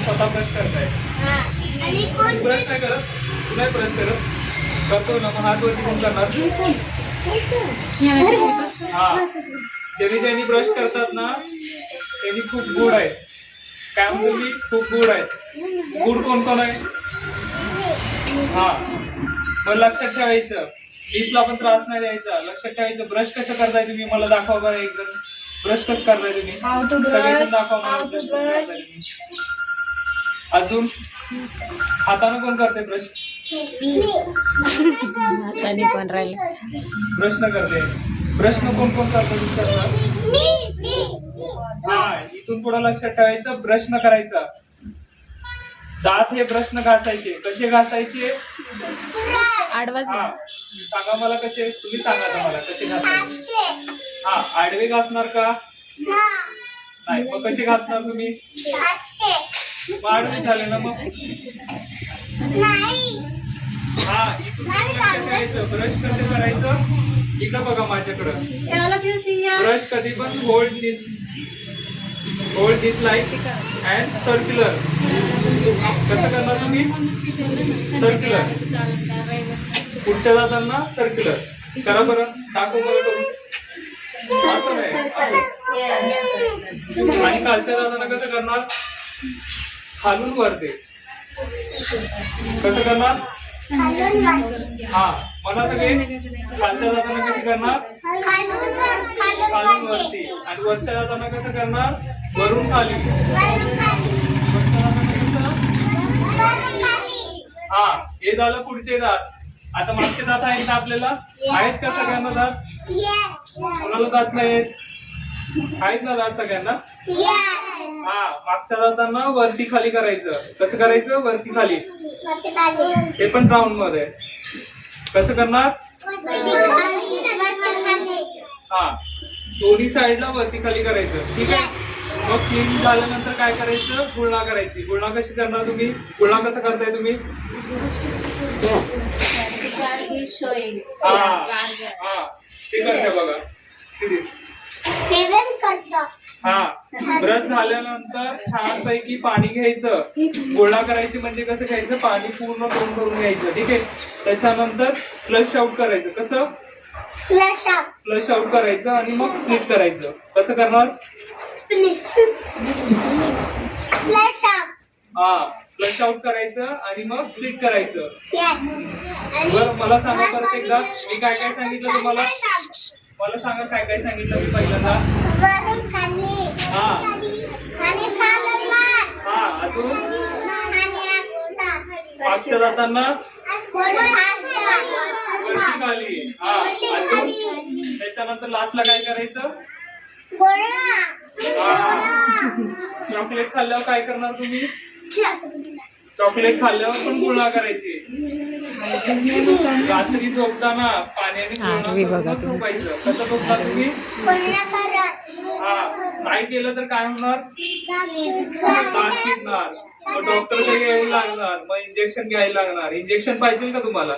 स्वतः ब्रश करताय. ब्रश नाही करत, तू नाही ब्रश करत, करतो ना. मग हात वरती कोण करणार? हा, ज्यांनी ब्रश करतात ना त्यांनी खूप गुड आहेत. काय म्हणतो मी? खूप गुड आहेत. गुड कोण कोण आहे? हा, मग लक्षात ठेवायचं, ला पण त्रास नाही द्यायचा. लक्षात ठेवायचं. ब्रश कसं करताय तुम्ही मला दाखवा बरं एक जण. ब्रश कसं करताय तुम्ही? सगळेजण दाखवा मला ब्रश कसं करताय तुम्ही. अजून हाताने कोण करते ब्रश? हाताने पण राहिले. ब्रश न करते. ब्रश न कोण कोण करतं तुमच्यात? हा, इथून पुढे लक्षात ठेवायचं, ब्रश न करायचा. दात हे ब्रश न घासायचे. कसे घासायचे? आडवाच. हा, सांगा मला कसे. तुम्ही सांगा आता मला कसे घासायचे. हा, आडवे घासणार का? नाही. मग कसे घासणार तुम्ही? मग आडवे झाले ना मग. हा, इथून लक्षात ठेवायचं. ब्रश कसं करायचं? इकडं बघा माझ्याकडं. ब्रश कधी पण hold this like and circular. कसं करणार तुम्ही? सर्क्युलर. पुढच्या जाताना सर्क्युलर करा बरं. दाखव बरं करून. असं नाही. आणि खालच्या जाताना कसं करणार? खालून वरते. कसं करणार? हा, मला सगळे खालच्या जाताना कशी करणार? खालून वरती. आणि वरच्या जाताना कसं करणार? वरून खाली. हा, हे झालं पुढचे दात. आता मागचे दात आहेत ना आपल्याला? आहेत का सगळ्यांना दात? कोणाला दात नाहीत? आहेत ना दात सगळ्यांना? हा, मागच्या दातांना वरती खाली करायचं. कसं करायचं? वरती खाली. हे पण राऊंड मध्ये. कसं करणार? हा, दोन्ही साईडला वरती खाली करायचं. ठीक आहे. मग क्लीन झाल्यानंतर काय करायचं? गुळणा करायची. गुळणा कशी करणार तुम्ही? गुळणा कसं करताय तुम्ही? ते करते बघा. सिरीज. हा, ब्रश झाल्यानंतर छानपैकी पाणी घ्यायचं. गुळणा करायची म्हणजे कसं घ्यायचं? पाणी पूर्ण तोंड करून घ्यायचं. ठीक आहे. त्याच्यानंतर फ्लश आउट करायचं. कसं? फ्लश आउट करायचं आणि मग स्प्लिट करायचं. कसं करणार? हा, फ्लश आउट करायचं आणि मग स्प्लिट करायचं. बरं, मला सांगा परत एकदा मी काय काय सांगितलं तुम्हाला. मला सांगा काय काय सांगितलं मी पहिल्यांदा. हा, हा, अजून मागच्या जाताना वरती खाली. हा, अजून त्याच्यानंतर लास्टला काय करायचं? चॉकलेट खाल्ल्यावर काय करणार तुम्ही? चॉकलेट खाल्ल्यावर पण गुळणा करायची. रात्री झोपताना पाण्याने झोपायचं. कसं झोपणार तुम्ही? हा, नाही केलं तर काय होणार? दात किडणार. मग डॉक्टरकडे यायला लागणार. मग इंजेक्शन घ्यायला लागणार. इंजेक्शन पाहिजे का तुम्हाला?